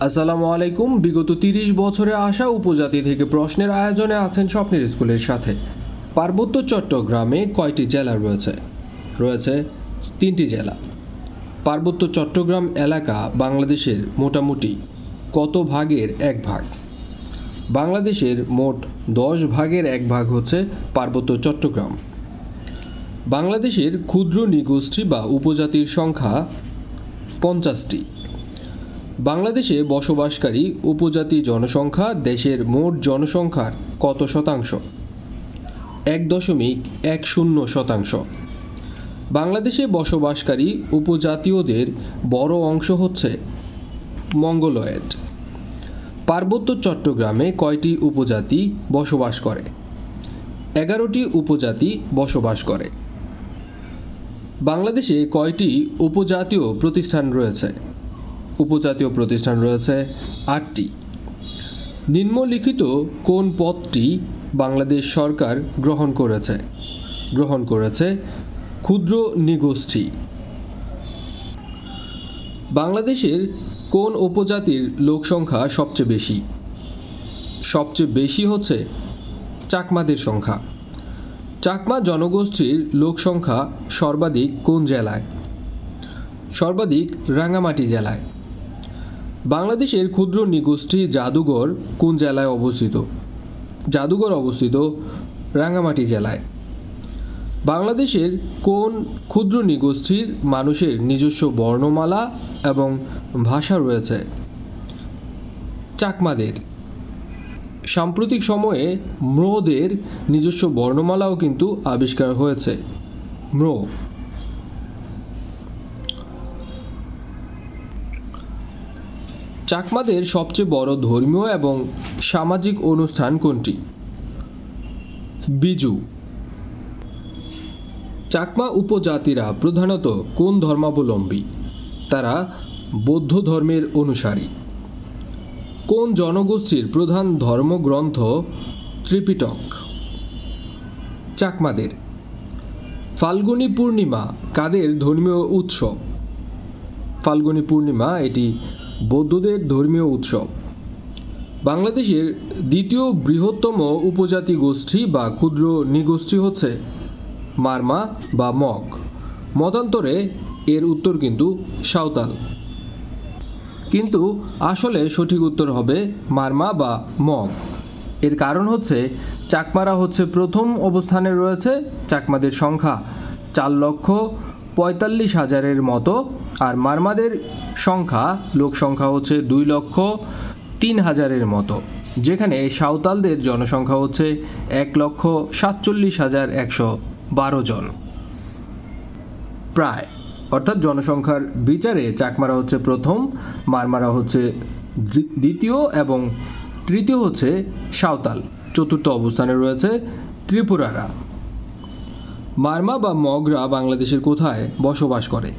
আসসালামু আলাইকুম। বিগত ৩০ বছরে আসা উপজাতি থেকে প্রশ্নের আয়োজনে আছেন স্বপ্নের স্কুলের সাথে। পার্বত্য চট্টগ্রামে কয়টি জেলা রয়েছে? রয়েছে ৩টি জেলা। পার্বত্য চট্টগ্রাম এলাকা বাংলাদেশের মোটামুটি কত ভাগের এক ভাগ? বাংলাদেশের মোট ১০ ভাগের এক ভাগ হচ্ছে পার্বত্য চট্টগ্রাম। বাংলাদেশের ক্ষুদ্র নৃগোষ্ঠী বা উপজাতির সংখ্যা ৫০টি। বাংলাদেশে বসবাসকারী উপজাতি জনসংখ্যা দেশের মোট জনসংখ্যার কত শতাংশ? ১.১০%। বাংলাদেশে বসবাসকারী উপজাতীয়দের বড় অংশ হচ্ছে মঙ্গোলয়েড। পার্বত্য চট্টগ্রামে কয়টি উপজাতি বসবাস করে? ১১টি উপজাতি বসবাস করে। বাংলাদেশে কয়টি উপজাতীয় প্রতিষ্ঠান রয়েছে? উপজাতীয় প্রতিষ্ঠান রয়েছে ৮টি। নিম্নলিখিত কোন পদটি বাংলাদেশ সরকার গ্রহণ করেছে ক্ষুদ্র নৃগোষ্ঠী। বাংলাদেশের কোন উপজাতির লোকসংখ্যা সবচেয়ে বেশি? সবচেয়ে বেশি হচ্ছে চাকমাদের সংখ্যা। চাকমা জনগোষ্ঠীর লোকসংখ্যা সর্বাধিক কোন জেলায়? সর্বাধিক রাঙ্গামাটি জেলায়। বাংলাদেশের ক্ষুদ্র নৃগোষ্ঠী জাদুঘর কোন জেলায় অবস্থিত? জাদুঘর অবস্থিত রাঙ্গামাটি জেলায়। বাংলাদেশের কোন ক্ষুদ্র নৃগোষ্ঠীর মানুষের নিজস্ব বর্ণমালা এবং ভাষা রয়েছে? চাকমাদের। সাম্প্রতিক সময়ে ম্রোদের নিজস্ব বর্ণমালাও কিন্তু আবিষ্কার হয়েছে। ম্রো। চাকমাদের সবচেয়ে বড় ধর্মীয় এবং সামাজিক অনুষ্ঠান কোনটি? বিজু। চাকমা উপজাতিরা প্রধানত কোন ধর্মাবলম্বী? তারা বৌদ্ধ ধর্মের অনুসারী। কোন জনগোষ্ঠীর প্রধান ধর্মগ্রন্থ ত্রিপিটক? চাকমাদের। ফাল্গুনী পূর্ণিমা কাদের ধর্মীয় উৎসব? ফাল্গুনী পূর্ণিমা এটি বৌদ্ধদের ধর্মীয় উৎসব। বাংলাদেশের দ্বিতীয় বৃহত্তম উপজাতি গোষ্ঠী বা ক্ষুদ্র নৃগোষ্ঠী হচ্ছে মারমা বা মগ। মতান্তরে এর উত্তর কিন্তু সাঁওতাল, কিন্তু আসলে সঠিক উত্তর হবে মারমা বা মগ। এর কারণ হচ্ছে চাকমারা হচ্ছে প্রথম অবস্থানে রয়েছে। চাকমাদের সংখ্যা ৪,৪৫,০০০-এর মতো, আর মারমাদের লোক সংখ্যা হচ্ছে ২,০৩,০০০-এর মতো, যেখানে সাঁওতালদের জনসংখ্যা হচ্ছে ১,৪৭,১১২ জন। প্রায়, অর্থাৎ জনসংখ্যার বিচারে চাকমারা হচ্ছে প্রথম, মারমারা হচ্ছে দ্বিতীয় এবং তৃতীয় হচ্ছে সাঁওতাল। চতুর্থ অবস্থানে রয়েছে ত্রিপুরারা। মারমা বা মগরা বাংলাদেশের কোথায় বসবাস করে?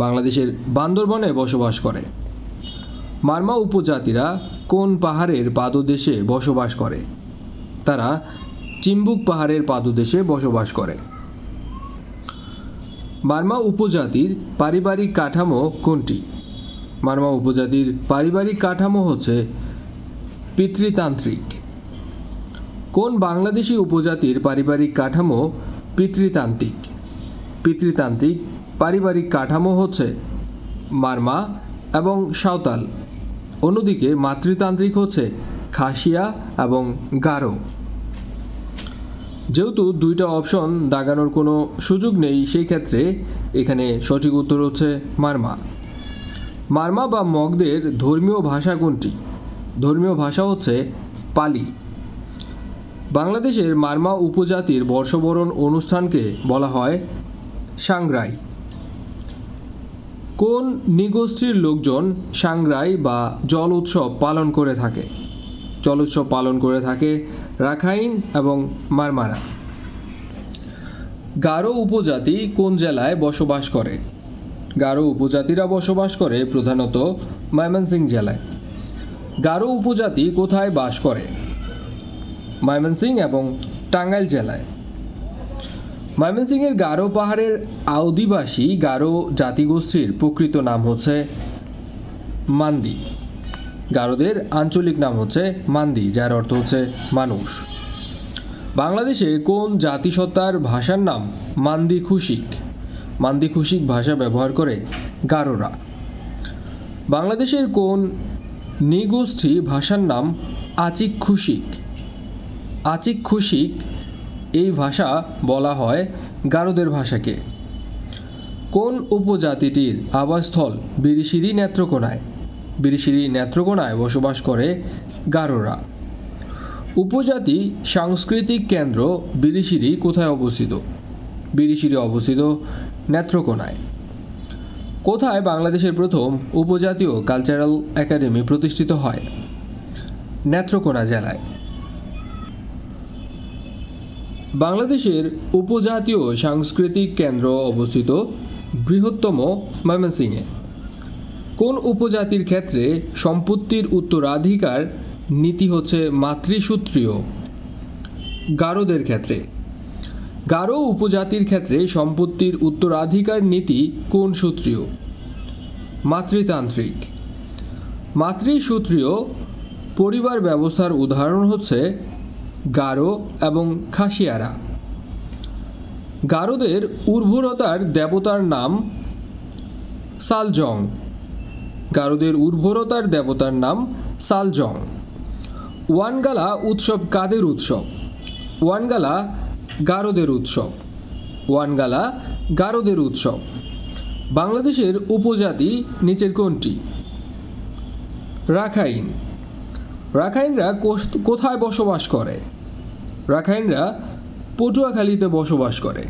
বাংলাদেশের বান্দরবনে বসবাস করে। মারমা উপজাতিরা কোন পাহাড়ের পাদদেশে বসবাস করে? তারা চিম্বুক পাহাড়ের পাদদেশে বসবাস করে। মারমা উপজাতির পারিবারিক কাঠামো কোনটি? মারমা উপজাতির পারিবারিক কাঠামো হচ্ছে পিতৃতান্ত্রিক। কোন বাংলাদেশি উপজাতির পারিবারিক কাঠামো পিতৃতান্ত্রিক? পিতৃতান্ত্রিক পারিবারিক কাঠামো হচ্ছে মারমা এবং সাঁওতাল। অন্যদিকে মাতৃতান্ত্রিক হচ্ছে খাসিয়া এবং গারো। যেহেতু দুইটা অপশন দাগানোর কোনো সুযোগ নেই, সেই ক্ষেত্রে এখানে সঠিক উত্তর হচ্ছে মারমা। মারমা বা মগদের ধর্মীয় ভাষা কোনটি? ধর্মীয় ভাষা হচ্ছে পালি। বাংলাদেশের মারমা উপজাতির বর্ষবরণ অনুষ্ঠানকে বলা হয় সাংগ্রাই। কোন নৃগোষ্ঠীর লোকজন সাংগ্রাই বা জল উৎসব পালন করে থাকে? জল উৎসব পালন করে থাকে রাখাইন এবং মারমারা। গারো উপজাতি কোন জেলায় বসবাস করে? গারো উপজাতিরা বসবাস করে প্রধানত ময়মনসিংহ জেলায়। গারো উপজাতি কোথায় বাস করে? ময়মনসিংহ এবং টাঙ্গাইল জেলায়। ময়মনসিংহের গারো পাহাড়ের আদিবাসী গারো জাতিগোষ্ঠীর প্রকৃত নাম হচ্ছে মান্দি। গারোদের আঞ্চলিক নাম হচ্ছে মান্দি, যার অর্থ হচ্ছে মানুষ। বাংলাদেশে কোন জাতিসত্তার ভাষার নাম মান্দি খুশিক? মান্দি খুশিক ভাষা ব্যবহার করে গারোরা। বাংলাদেশের কোন নৃগোষ্ঠী ভাষার নাম আচিক খুশিক? আচিক খুশিক এই ভাষা বলা হয় গারোদের ভাষাকে। কোন উপজাতিটির আবাসস্থল বিরিশিরি নেত্রকোনায়? বিরিশিরি নেত্রকোনায় বসবাস করে গারোরা। উপজাতি সাংস্কৃতিক কেন্দ্র বিরিশিরি কোথায় অবস্থিত? বিরিশিরি অবস্থিত নেত্রকোনায়। কোথায় বাংলাদেশের প্রথম উপজাতীয় কালচারাল একাডেমি প্রতিষ্ঠিত হয়? নেত্রকোনা জেলায়। বাংলাদেশের উপজাতীয় সাংস্কৃতিক কেন্দ্র অবস্থিত বৃহত্তম ময়মনসিংহে। কোন উপজাতির ক্ষেত্রে সম্পত্তির উত্তরাধিকার নীতি হচ্ছে মাতৃসূত্রীয়? গারোদের ক্ষেত্রে। গারো উপজাতির ক্ষেত্রে সম্পত্তির উত্তরাধিকার নীতি কোন সূত্রীয়? মাতৃতান্ত্রিক। মাতৃসূত্রীয় পরিবার ব্যবস্থার উদাহরণ হচ্ছে গারো এবং খাসিয়ারা। গারোদের উর্বরতার দেবতার নাম সালজং। গারোদের উর্বরতার দেবতার নাম সালজং। ওয়ানগালা উৎসব কাদের উৎসব? ওয়ানগালা গারোদের উৎসব। ওয়ানগালা গারোদের উৎসব। বাংলাদেশের উপজাতি নিচের কোনটি? রাখাইন। রাখাইনরা কোথায় বসবাস করে? রাখাইনরা পটুয়াখালীতে বসবাস করে।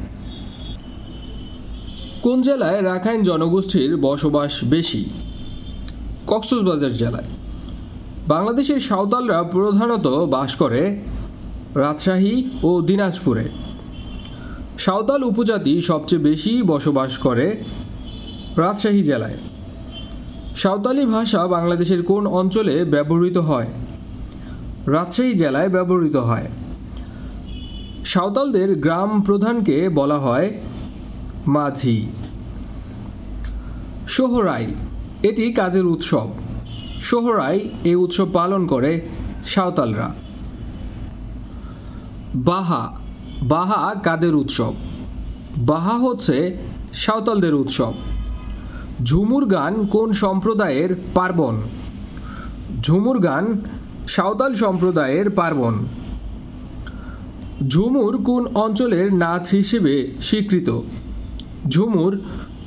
কোন জেলায় রাখাইন জনগোষ্ঠীর বসবাস বেশি? কক্সবাজার জেলায়। বাংলাদেশের সাঁওতালরা প্রধানত বাস করে রাজশাহী ও দিনাজপুরে। সাঁওতাল উপজাতি সবচেয়ে বেশি বসবাস করে রাজশাহী জেলায়। সাঁওতালি ভাষা বাংলাদেশের কোন অঞ্চলে ব্যবহৃত হয়? রাজশাহী জেলায় ব্যবহৃত হয়। সাঁওতালদের গ্রাম প্রধানকে বলা হয় মাঝি। সোহরাই এটি কাদের উৎসব? সোহরাই এই উৎসব পালন করে সাঁওতালরা। বাহা। বাহা কাদের উৎসব? বাহা হচ্ছে সাঁওতালদের উৎসব। ঝুমুর গান কোন সম্প্রদায়ের পার্বণ? ঝুমুর গান সাঁওতাল সম্প্রদায়ের পার্বণ। ঝুমুর কোন অঞ্চলের নাচ হিসেবে স্বীকৃত? ঝুমুর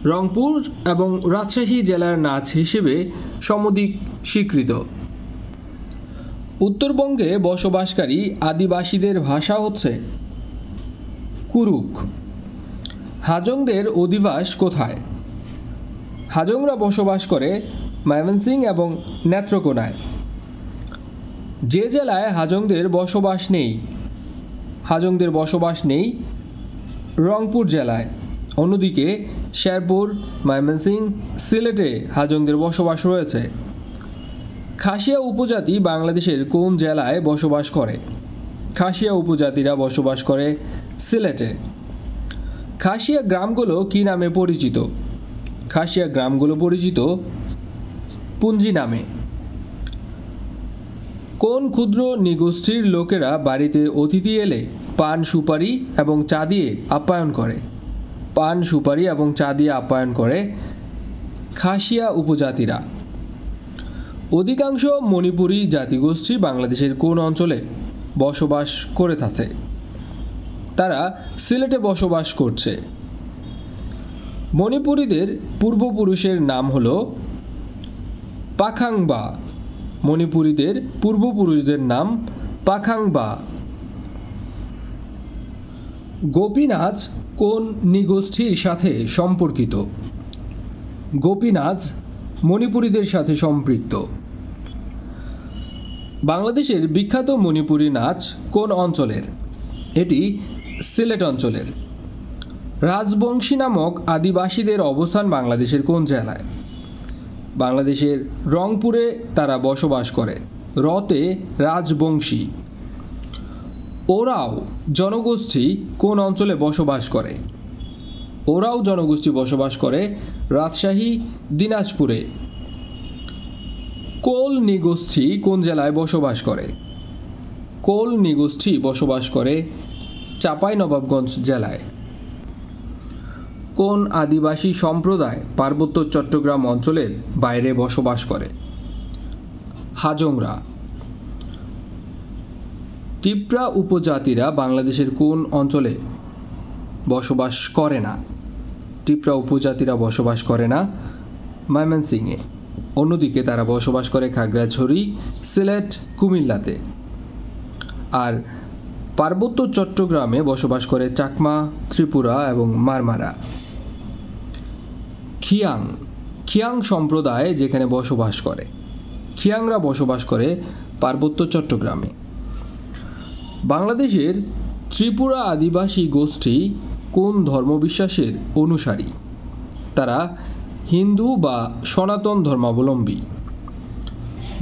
রংপুর এবং রাজশাহী জেলার নাচ হিসেবে সমধিক স্বীকৃত। উত্তরবঙ্গে বসবাসকারী আদিবাসীদের ভাষা হচ্ছে কুরুক। হাজংদের অধিবাস কোথায়? হাজংরা বসবাস করে ময়মনসিংহ এবং নেত্রকোনায়। যে জেলায় হাজংদের বসবাস নেই? হাজংদের বসবাস নেই রংপুর জেলায়। অন্যদিকে শেরপুর, ময়মনসিংহ, সিলেটে হাজংদের বসবাস রয়েছে। খাসিয়া উপজাতি বাংলাদেশের কোন জেলায় বসবাস করে? খাসিয়া উপজাতিরা বসবাস করে সিলেটে। খাসিয়া গ্রামগুলো কি নামে পরিচিত? খাসিয়া গ্রামগুলো পরিচিত পুঞ্জি নামে। কোন ক্ষুদ্র নৃগোষ্ঠীর লোকেরা বাড়িতে অতিথি এলে পান সুপারি এবং চা দিয়ে আপ্যায়ন করে? পান সুপারি এবং চা দিয়ে আপ্যায়ন করে খাসিয়া উপজাতিরা। অধিকাংশ মণিপুরী জাতিগোষ্ঠী বাংলাদেশের কোন অঞ্চলে বসবাস করে থাকে? তারা সিলেটে বসবাস করছে। মণিপুরীদের পূর্বপুরুষের নাম হল পাখাংবা। মণিপুরীদের পূর্বপুরুষদের নাম পাখাংবা। গোপী নাচ কোন নৃগোষ্ঠীর সাথে সম্পর্কিত? গোপী নাচ মণিপুরীদের সাথে সম্পৃক্ত। বাংলাদেশের বিখ্যাত মণিপুরী নাচ কোন অঞ্চলের? এটি সিলেট অঞ্চলের। রাজবংশী নামক আদিবাসীদের অবস্থান বাংলাদেশের কোন জেলায়? বাংলাদেশের রংপুরে তারা বসবাস করে। রতে রাজবংশী। ওরাও জনগোষ্ঠী কোন অঞ্চলে বসবাস করে? ওরাও জনগোষ্ঠী বসবাস করে রাজশাহী, দিনাজপুরে। কোল নৃগোষ্ঠী কোন জেলায় বসবাস করে? কোল নৃগোষ্ঠী বসবাস করে চাঁপাইনবাবগঞ্জ জেলায়। কোন আদিবাসী সম্প্রদায় পার্বত্য চট্টগ্রাম অঞ্চলের বাইরে বসবাস করে? হাজংরা। টিপরা উপজাতিরা বাংলাদেশের কোন অঞ্চলে বসবাস করে না? টিপরা উপজাতিরা বসবাস করে না ময়মনসিংহে। অন্যদিকে তারা বসবাস করে খাগড়াছড়ি, সিলেট, কুমিল্লাতে। আর পার্বত্য চট্টগ্রামে বসবাস করে চাকমা, ত্রিপুরা এবং মারমারা। খিয়াং। খিয়াং সম্প্রদায় যেখানে বসবাস করে। খিয়াংরা বসবাস করে পার্বত্য চট্টগ্রামে। বাংলাদেশের ত্রিপুরা আদিবাসী গোষ্ঠী কোন ধর্মবিশ্বাসের অনুসারী? তারা হিন্দু বা সনাতন ধর্মাবলম্বী।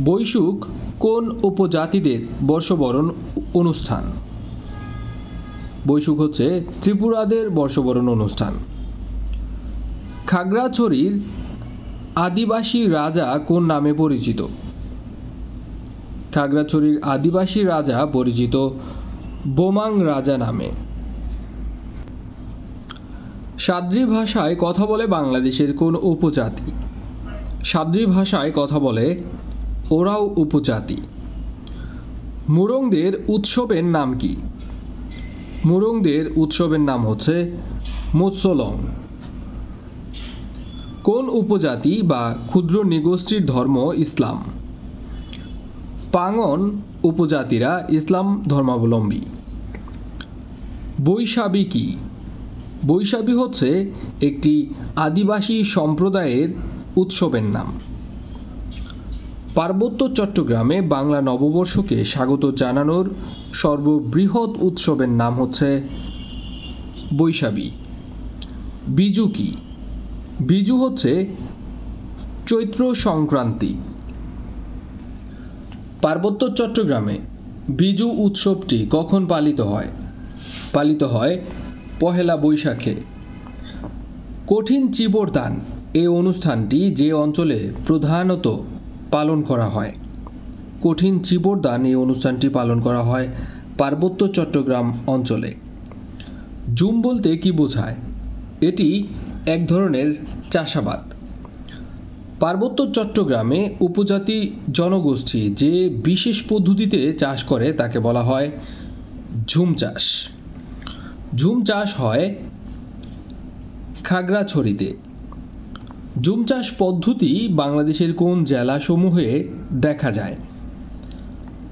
বৈশুখ কোন উপজাতিদের বর্ষবরণ অনুষ্ঠান? বৈশুখ হচ্ছে ত্রিপুরাদের বর্ষবরণ অনুষ্ঠান। খাগড়াছড়ির আদিবাসী রাজা কোন নামে পরিচিত? খাগড়াছড়ির আদিবাসী রাজা পরিচিত বোমাং রাজা নামে। সাদ্রি ভাষায় কথা বলে বাংলাদেশের কোন উপজাতি? সাদ্রি ভাষায় কথা বলে ওরাও উপজাতি। মুরংদের উৎসবের নাম কি? মুরংদের উৎসবের নাম হচ্ছে মোৎসলং। কোন উপজাতি বা ক্ষুদ্র নৃগোষ্ঠীর ধর্ম ইসলাম? পাঙ্গন উপজাতিরা ইসলাম ধর্মাবলম্বী। বৈশাবী কি? বৈশাবী হচ্ছে একটি আদিবাসী সম্প্রদায়ের উৎসবের নাম। পার্বত্য চট্টগ্রামে বাংলা নববর্ষকে স্বাগত জানানোর সর্ববৃহৎ উৎসবের নাম হচ্ছে বৈশাবী। বিজু কি? বিজু হচ্ছে চৈত্র সংক্রান্তি। পার্বত্য চট্টগ্রামে বিজু উৎসবটি কখন পালিত হয়? পালিত হয় পহেলা বৈশাখে। কঠিন চিবরদান এই অনুষ্ঠানটি যে অঞ্চলে প্রধানত পালন করা হয়? কঠিন চিবরদান এই অনুষ্ঠানটি পালন করা হয় পার্বত্য চট্টগ্রাম অঞ্চলে। জুম বলতে কি বোঝায়? এটি এক ধরনের চাষাবাদ। পার্বত্য চট্টগ্রামে উপজাতি জনগোষ্ঠী যে বিশেষ পদ্ধতিতে চাষ করে তাকে বলা হয় ঝুম চাষ। ঝুম চাষ হয় খাগড়াছড়িতে। ঝুম চাষ পদ্ধতি বাংলাদেশের কোন জেলাসমূহে দেখা যায়?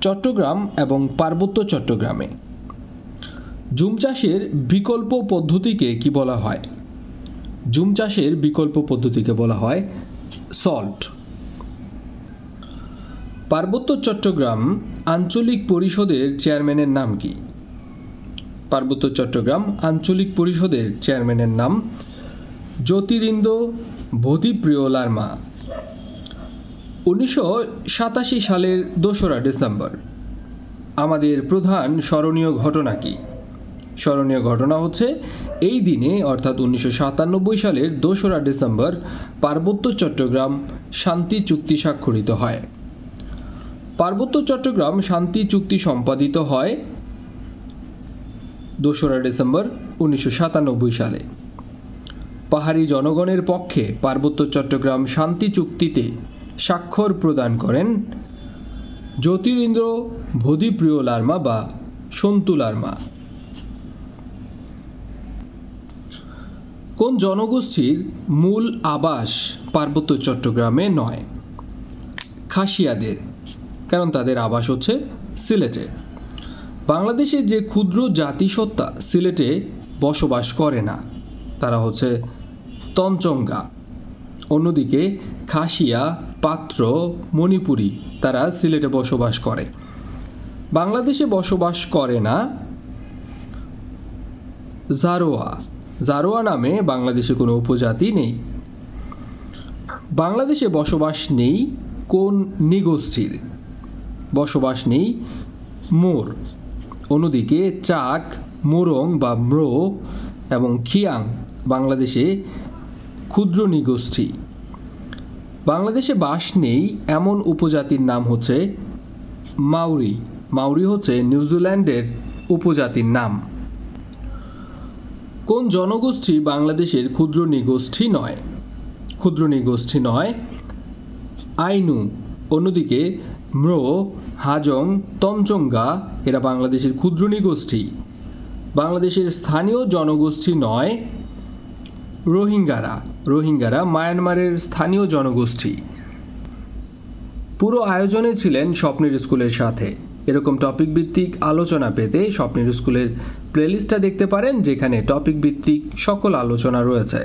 চট্টগ্রাম এবং পার্বত্য চট্টগ্রামে। ঝুম চাষের বিকল্প পদ্ধতিকে কি বলা হয়? ঝুম চাষের বিকল্প পদ্ধতিকে বলা হয় সল্ট। পার্বত্য চট্টগ্রাম আঞ্চলিক পরিষদের চেয়ারম্যানের নাম কি? পার্বত্য চট্টগ্রাম আঞ্চলিক পরিষদের চেয়ারম্যানের নাম জ্যোতিরিন্দ্র ভোধিপ্রিয় লারমা। 1987 সালের 2রা ডিসেম্বর আমাদের প্রধান স্মরণীয় ঘটনা কি? স্মরণীয় ঘটনা হচ্ছে এই দিনে অর্থাৎ 1997 সালের 2রা ডিসেম্বর পার্বত্য চট্টগ্রাম শান্তি চুক্তি স্বাক্ষরিত হয়। পার্বত্য চট্টগ্রাম শান্তি চুক্তি সম্পাদিত হয় 2রা ডিসেম্বর 1997 সালে। পাহাড়ি জনগণের পক্ষে পার্বত্য চট্টগ্রাম শান্তি চুক্তিতে স্বাক্ষর প্রদান করেন জ্যোতিরিন্দ্র ভোধিপ্রিয় লারমা বা সন্তু লারমা। কোন জনগোষ্ঠীর মূল আবাস পার্বত্য চট্টগ্রামে নয়? খাসিয়াদের, কারণ তাদের আবাস হচ্ছে সিলেটে। বাংলাদেশে যে ক্ষুদ্র জাতিসত্তা সিলেটে বসবাস করে না তারা হচ্ছে তঞ্চঙ্গা। অন্যদিকে খাসিয়া, পাত্র, মণিপুরী তারা সিলেটে বসবাস করে। বাংলাদেশে বসবাস করে না জারোয়া। জারোয়া নামে বাংলাদেশে কোনো উপজাতি নেই। বাংলাদেশে বসবাস নেই কোন নৃগোষ্ঠীর? বসবাস নেই মোর। অন্যদিকে চাক, মোরং বা ম্রো এবং খিয়াং বাংলাদেশে ক্ষুদ্র নৃগোষ্ঠী। বাংলাদেশে বাস নেই এমন উপজাতির নাম হচ্ছে মাউরি। মাউরি হচ্ছে নিউজিল্যান্ডের উপজাতির নাম। কোন জনগোষ্ঠী বাংলাদেশের ক্ষুদ্র নৃগোষ্ঠী নয়? ক্ষুদ্র নৃগোষ্ঠী নয় আইনু। অন্যদিকে ম্রো, হাজং, তঞ্চঙ্গা এরা বাংলাদেশের ক্ষুদ্র নৃগোষ্ঠী। বাংলাদেশের স্থানীয় জনগোষ্ঠী নয় রোহিঙ্গারা। রোহিঙ্গারা মায়ানমারের স্থানীয় জনগোষ্ঠী। পুরো আয়োজনে ছিলেন স্বপ্নের স্কুলের সাথে। এরকম টপিক ভিত্তিক আলোচনা পেতে স্বপ্নের স্কুলের প্লেলিস্টটা দেখতে পারেন, যেখানে টপিক ভিত্তিক সকল আলোচনা রয়েছে।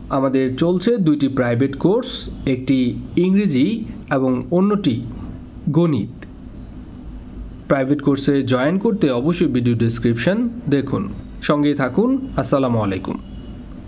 আমাদের চলছে 2টি প্রাইভেট কোর্স, একটি ইংরেজি এবং অন্যটি গণিত। প্রাইভেট কোর্সে জয়েন করতে অবশ্যই ভিডিও ডেসক্রিপশন দেখুন। সঙ্গেই থাকুন। আসসালামু আলাইকুম।